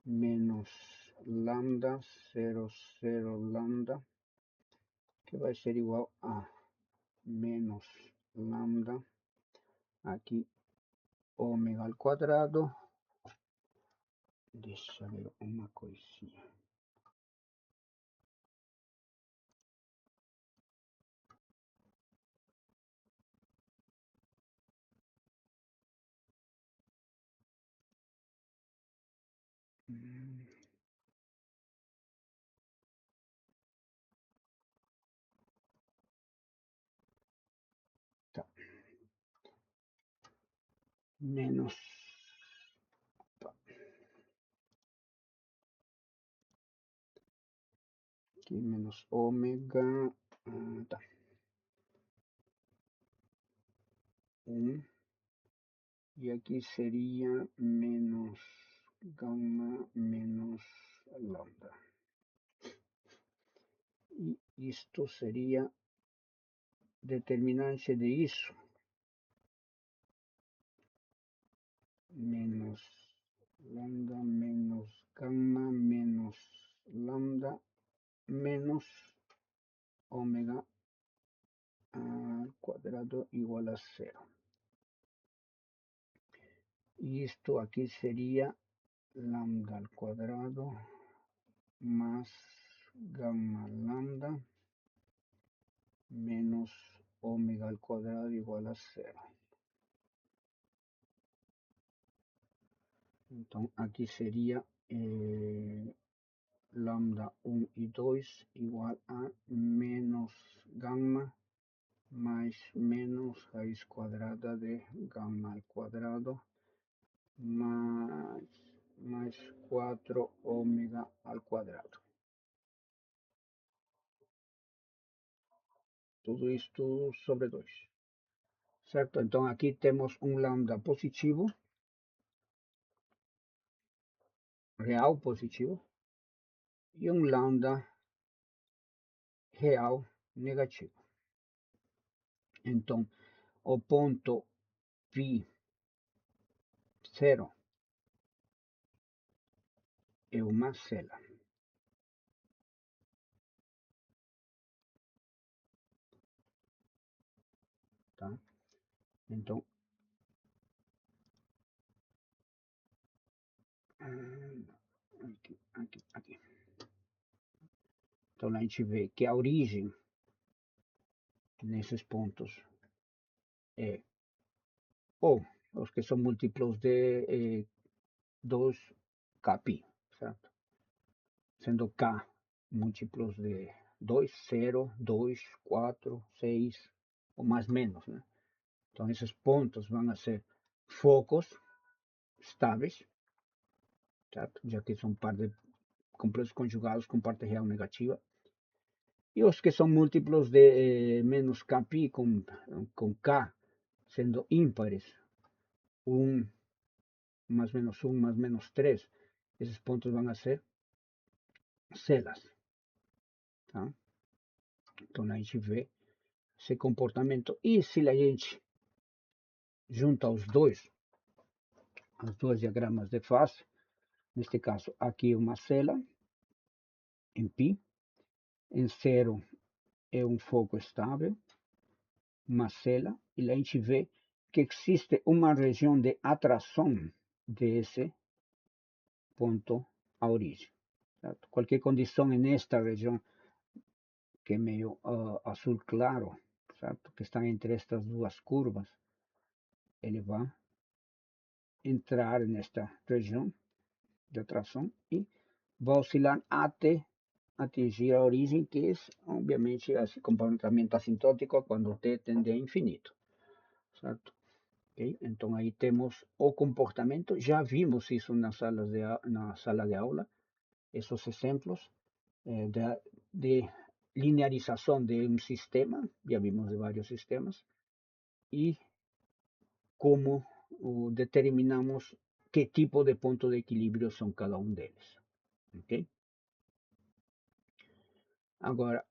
menos lambda 0, 0 lambda, que vai ser igual a menos lambda, aqui ômega ao quadrado. Deixa eu ver uma coisinha. Tá. Menos, aqui menos ômega, tá. 1, e aqui seria menos gama menos lambda. E isto seria determinante de isso, menos lambda menos gamma menos lambda menos ômega al quadrado igual a 0. Y esto aquí sería lambda al cuadrado más gamma lambda menos ômega al cuadrado igual a 0. Entonces aquí sería lambda 1 y 2 igual a menos gamma más menos raíz cuadrada de gamma al cuadrado más 4 ômega al cuadrado. Tudo isto sobre 2. Certo? Então aqui temos um lambda positivo, real positivo, e um lambda real negativo. Então, o ponto π 0 é uma célula. Tá? Então, aqui. Então, a gente vê que a origem nesses pontos é ou os que são múltiplos de 2kπ, certo? Sendo k múltiplos de 2, 0, 2, 4, 6, ou mais menos, né? Então, esses pontos vão ser focos estáveis, certo? Já que são par de complexos conjugados com parte real negativa. E os que são múltiplos de menos kπ com k sendo ímpares, 1 mais menos 1 mais menos 3, esses pontos vão ser celas. Tá? Então, a gente vê esse comportamento. E se a gente junta os dois, as duas diagramas de fase, neste caso aqui uma célula em π, em 0 é um foco estável, uma célula, e a gente vê que existe uma região de atração desse ponto à origem. Certo? Qualquer condição nesta região, que é meio azul claro, certo? Que está entre estas duas curvas, ele vai entrar nesta região de atração e vai oscilar até atingir a origem, que é, obviamente, esse comportamento assintótico quando t tende a infinito, certo? Okay? Então, aí temos o comportamento, já vimos isso na sala de aula, esses exemplos de linearização de um sistema, já vimos de vários sistemas, e como determinamos que tipo de ponto de equilíbrio são cada um deles. Ok? Agora,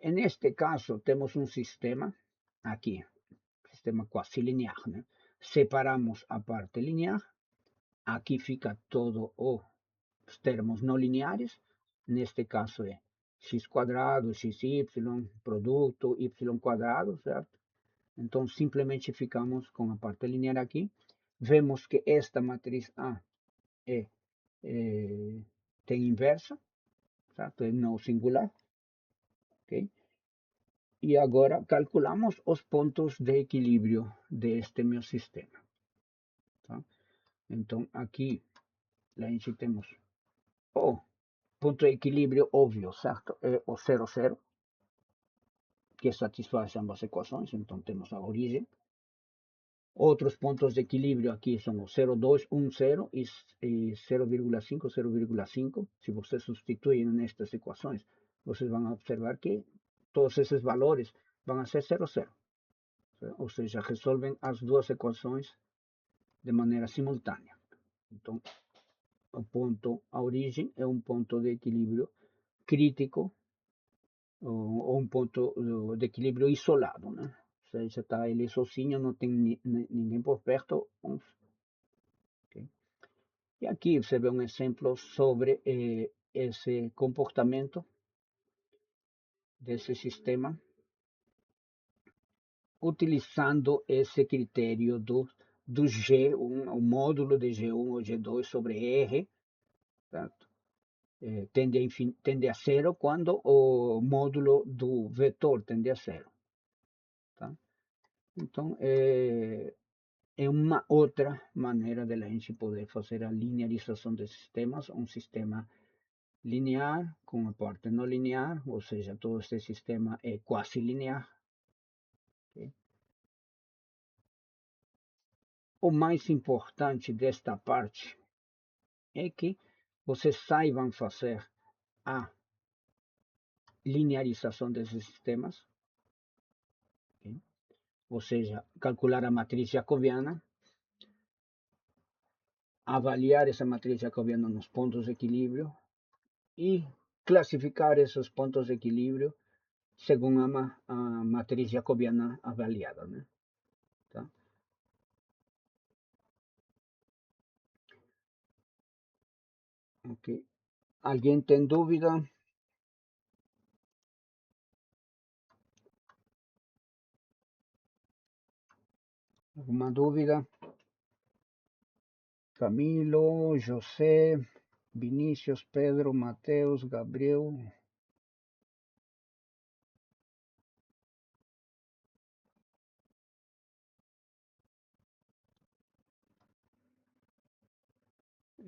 neste caso, temos um sistema aqui, sistema quase linear, né? Separamos a parte linear, aqui fica todo o os termos não lineares, neste caso é x quadrado, xy, produto, y quadrado, certo? Então, simplesmente ficamos com a parte linear aqui. Vemos que esta matriz A tem inversa, certo? É não singular, ok? E agora calculamos os pontos de equilíbrio deste meu sistema. Tá? Então, aqui a gente temos o ponto de equilíbrio óbvio, certo? É o 0, 0, que satisfaz ambas equações. Então, temos a origem. Outros pontos de equilíbrio aqui são o 0, 2, 1, 0 e 0,5, 0,5. Se vocês substituem nestas equações, vocês vão observar que todos esses valores vão a ser 0, 0. Ou seja, resolvem as duas equações de maneira simultânea. Então, o ponto, a origem é um ponto de equilíbrio crítico ou um ponto de equilíbrio isolado, né? Ou seja, está ele sozinho, não tem ninguém por perto. Okay? E aqui você vê um exemplo sobre esse comportamento desse sistema, utilizando esse critério do G1, o módulo de G1 ou G2 sobre R, certo? Tende a zero quando o módulo do vetor tende a zero. Tá? Então, é uma outra maneira de a gente poder fazer a linearização de sistemas, um sistema linear com a parte não linear, ou seja, todo este sistema é quase linear. Okay? O mais importante desta parte é que vocês saibam fazer a linearização desses sistemas, okay? Ou seja, calcular a matriz jacobiana, avaliar essa matriz jacobiana nos pontos de equilíbrio e classificar esses pontos de equilíbrio segundo a matriz jacobiana avaliada, né? Tá? Ok. Alguém tem dúvida? Alguma dúvida? Camilo, José, Vinícius, Pedro, Mateus, Gabriel.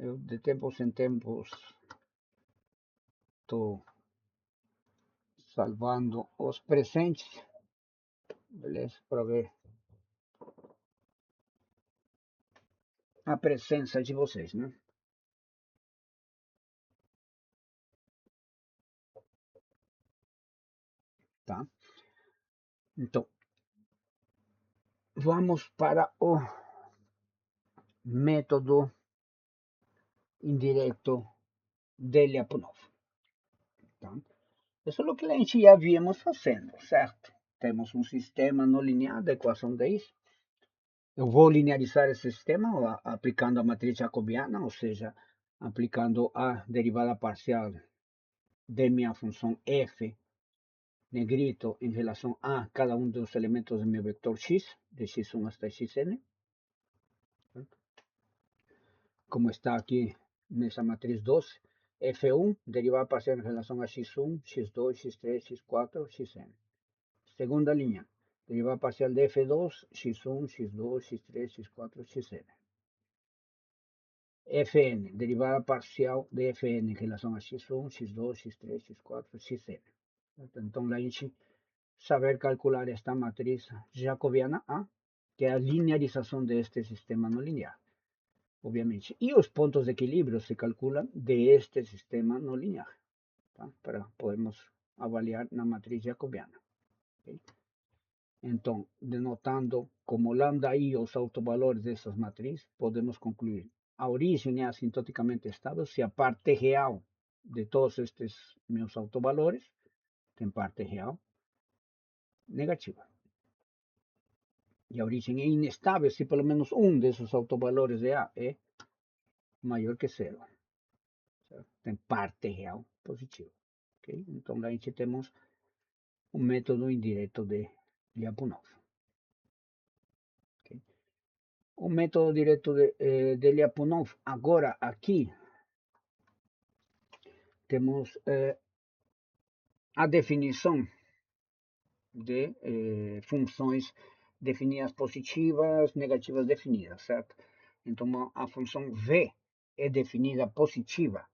Eu, de tempos em tempos, estou salvando os presentes, beleza? Para ver a presença de vocês, né? Tá? Então, vamos para o método indireto de Lyapunov. Tá? Isso é o que a gente já víamos fazendo, certo? Temos um sistema não linear da equação de isso. Eu vou linearizar esse sistema aplicando a matriz jacobiana, ou seja, aplicando a derivada parcial de minha função f negrito em relação a cada um dos elementos do meu vetor x, de x1 até xn, como está aqui nessa matriz 12, f1, derivada parcial em relação a x1, x2, x3, x4, xn. Segunda linha, derivada parcial de f2, x1, x2, x3, x4, xn. Fn, derivada parcial de Fn em relação a x1, x2, x3, x4, xn. Então, a gente saber calcular esta matriz jacobiana A, que é a linearização deste sistema não linear, obviamente. E os pontos de equilíbrio se calculam deste sistema não linear, tá? Para podermos avaliar na matriz jacobiana. Okay? Então, denotando como lambda i os autovalores dessas matrizes, podemos concluir a origem é assintoticamente estável se a parte real de todos estes meus autovalores tem parte real negativa. E a origem é inestável se pelo menos um desses autovalores de A é maior que zero. certo? Tem parte real positiva. Okay? Então, a gente temos o método indireto de Lyapunov. Okay? O método direto de Lyapunov, agora aqui, temos a definição de funções definidas positivas, negativas definidas, certo? Então, a função v é definida positiva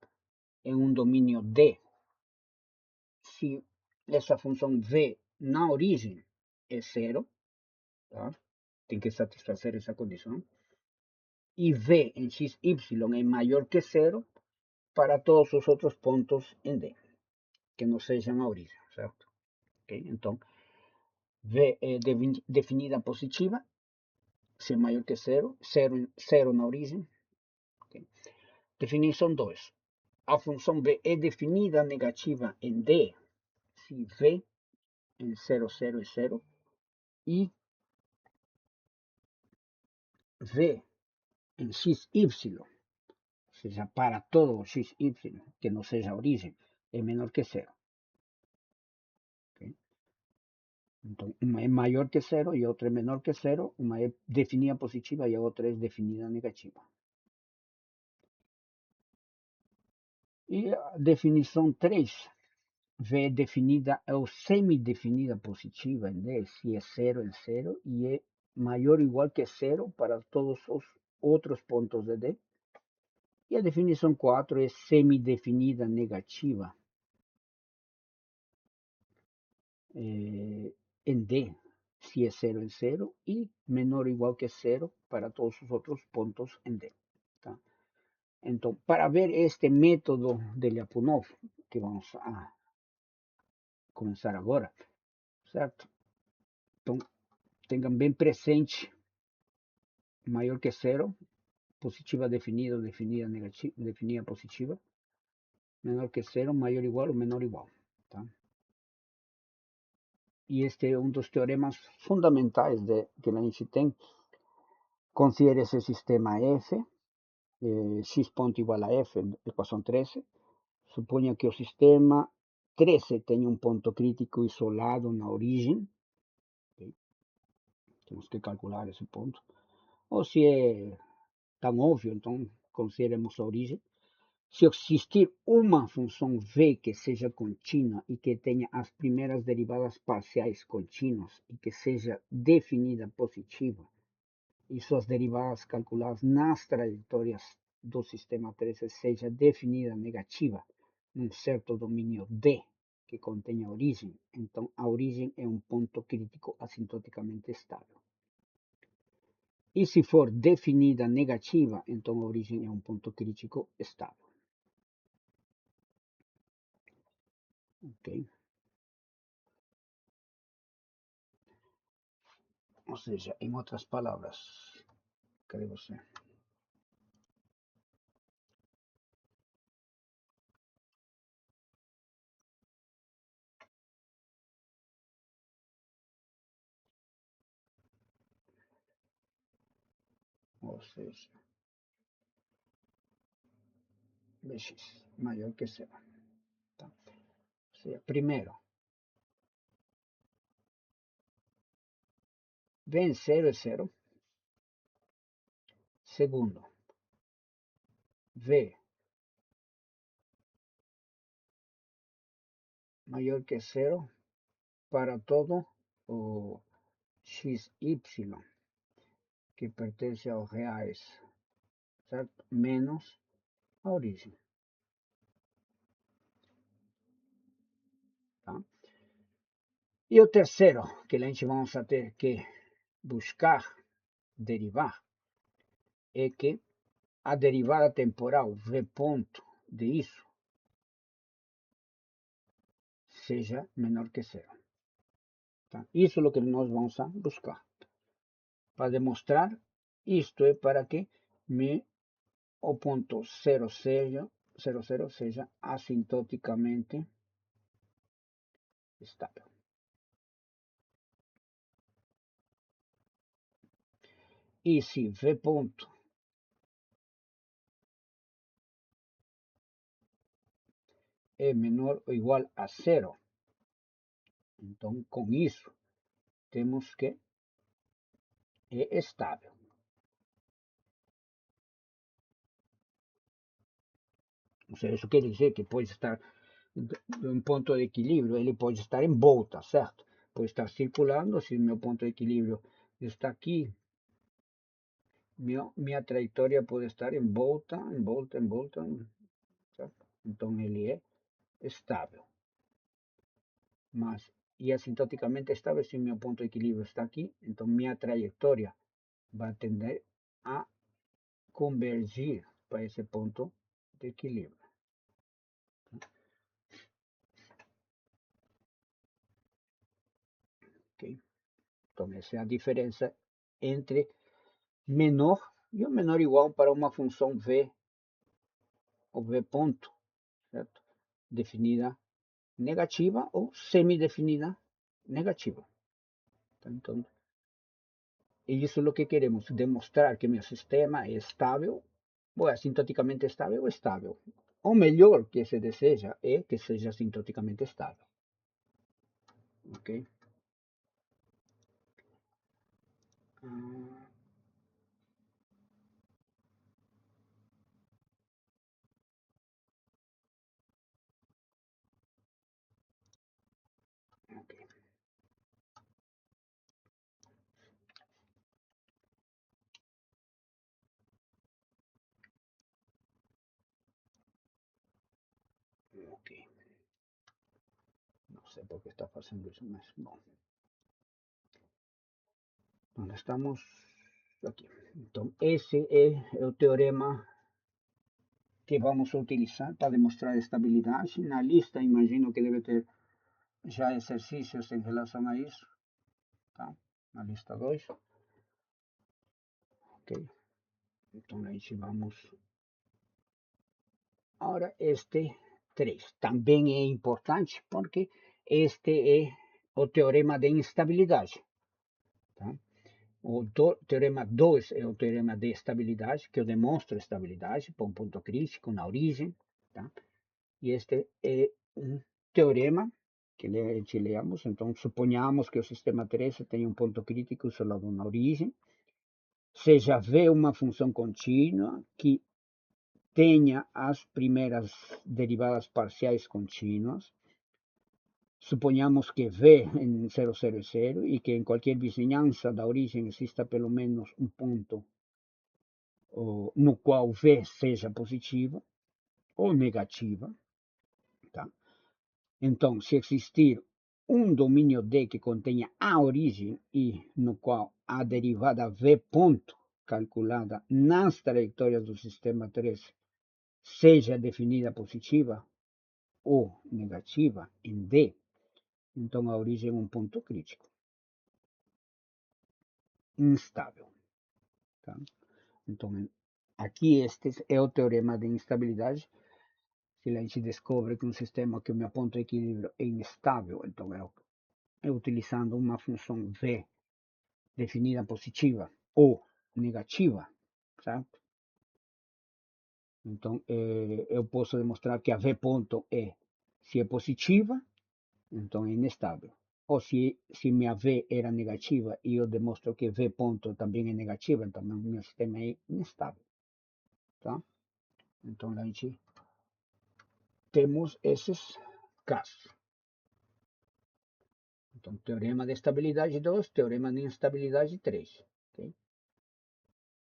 em um domínio D se essa função v na origem é zero, tá? Tem que satisfazer essa condição. E v em x, y é maior que zero para todos os outros pontos em D, que não sejam a origem, certo? Okay? Então, v é definida positiva, se é maior que zero, zero na origem. Okay? Definição 2. A função v é definida negativa em D, se v em 0, 0 é 0, e v em x, y, ou seja, para todo o x, y, que não seja a origem, é menor que zero. Okay? Então, uma é maior que zero e a outra é menor que zero, uma é definida positiva e a outra é definida negativa. E a definição 3, V é definida ou semi-definida positiva em D, se é zero em zero e é maior ou igual que zero para todos os outros pontos de D. E a definição 4 é semi-definida negativa em D, se é 0 em 0 e menor ou igual que zero para todos os outros pontos em D. Tá? Então, para ver este método de Lyapunov, que vamos a começar agora, certo? Então, tenham bem presente maior que zero, positiva definida, definida negativa, definida positiva, menor que zero, maior ou igual ou menor ou igual. Tá? E este é um dos teoremas fundamentais que a gente tem. Considere esse sistema F, x ponto igual a F, equação 13. Suponha que o sistema 13 tem um ponto crítico isolado na origem. Okay? Temos que calcular esse ponto. Ou se é tão óbvio, então consideremos a origem. Se existir uma função v que seja contínua e que tenha as primeiras derivadas parciais contínuas e que seja definida positiva, e suas derivadas calculadas nas trajetórias do sistema 13 seja definida negativa num certo domínio D que contém a origem, então a origem é um ponto crítico assintoticamente estável. E se for definida negativa, então a origem é um ponto crítico estável. Ok? Ou seja, em outras palavras, cadê você? Ou seja, Bx maior que zero. Tá? Ou seja, primeiro, v em 0 é 0. Segundo, v maior que zero para todo o xy que pertence aos reais, certo? Menos a origem. Tá? E o terceiro que a gente vamos ter que buscar derivar é que a derivada temporal v ponto de isso seja menor que zero. Tá? Isso é o que nós vamos a buscar. Para demonstrar, isto é para que o ponto 0, 0 seja assintoticamente estável. E se V ponto é menor ou igual a zero. Então, com isso, temos que é estável. Ou seja, isso quer dizer que pode estar em um ponto de equilíbrio, ele pode estar em volta, certo? Pode estar circulando, se meu ponto de equilíbrio está aqui, minha trajetória pode estar em volta, em volta, em volta, certo? Então ele é estável. Mas, e assintoticamente estável, se meu ponto de equilíbrio está aqui, então minha trajetória vai tender a convergir para esse ponto de equilíbrio. Okay? Então essa é a diferença entre menor e o menor igual para uma função v ou v ponto, certo? Definida negativa ou semi-definida negativa. Então, isso é o que queremos, demonstrar que meu sistema é estável, ou assintoticamente estável ou estável. O melhor que se deseja é que seja assintoticamente estável. Ok? Ok. Ok. Não sei por que está fazendo isso, mas bom. Onde estamos? Aqui. Então, esse é o teorema que vamos utilizar para demonstrar estabilidade. Na lista, imagino que deve ter já exercícios em relação a isso. Tá? Na lista 2. Ok. Então, aí vamos. Agora, este 3 também é importante porque este é o teorema de instabilidade. Tá? O teorema 2 é o teorema de estabilidade, que eu demonstro estabilidade para um ponto crítico na origem. Tá? E este é um teorema que te leamos. Então, suponhamos que o sistema 3 tem um ponto crítico isolado na origem. Seja V uma função contínua que tenha as primeiras derivadas parciais contínuas. Suponhamos que V em 0, 0 é 0 e que em qualquer vizinhança da origem exista pelo menos um ponto no qual V seja positiva ou negativa. Tá? Então, se existir um domínio D que contenha a origem e no qual a derivada V ponto calculada nas trajetórias do sistema 3 seja definida positiva ou negativa em D, então a origem é um ponto crítico instável. Tá? Então, aqui este é o teorema de instabilidade. Se a gente descobre que um sistema que o meu ponto de equilíbrio é instável, então é utilizando uma função V definida positiva ou negativa, certo? Então, eu posso demonstrar que a V ponto se é positiva, então é inestável. Ou se minha V era negativa e eu demonstro que V ponto também é negativa, então meu sistema é inestável. Tá? Então, a gente temos esses casos. Então, teorema de estabilidade 2, teorema de instabilidade 3. Okay?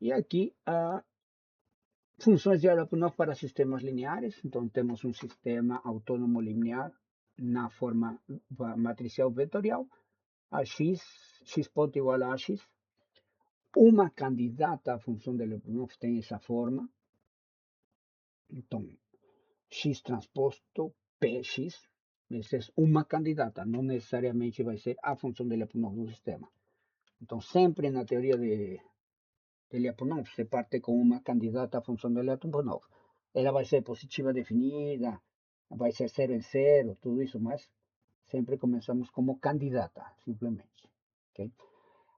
E aqui, funções de Lyapunov para sistemas lineares. Então, temos um sistema autônomo linear na forma matricial vetorial. A x ponto igual a x. Uma candidata à função de Lyapunov tem essa forma. Então, x transposto px, essa é uma candidata, não necessariamente vai ser a função de Lyapunov do sistema. Então, sempre na teoria de Lyapunov se parte com uma candidata à função de Lyapunov. Ela vai ser positiva definida, vai ser 0 em 0, tudo isso, mas sempre começamos como candidata, simplesmente. Okay?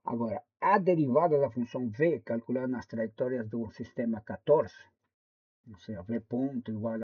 Agora, a derivada da função V, calculada nas trajetórias do sistema 14, ou seja, V ponto igual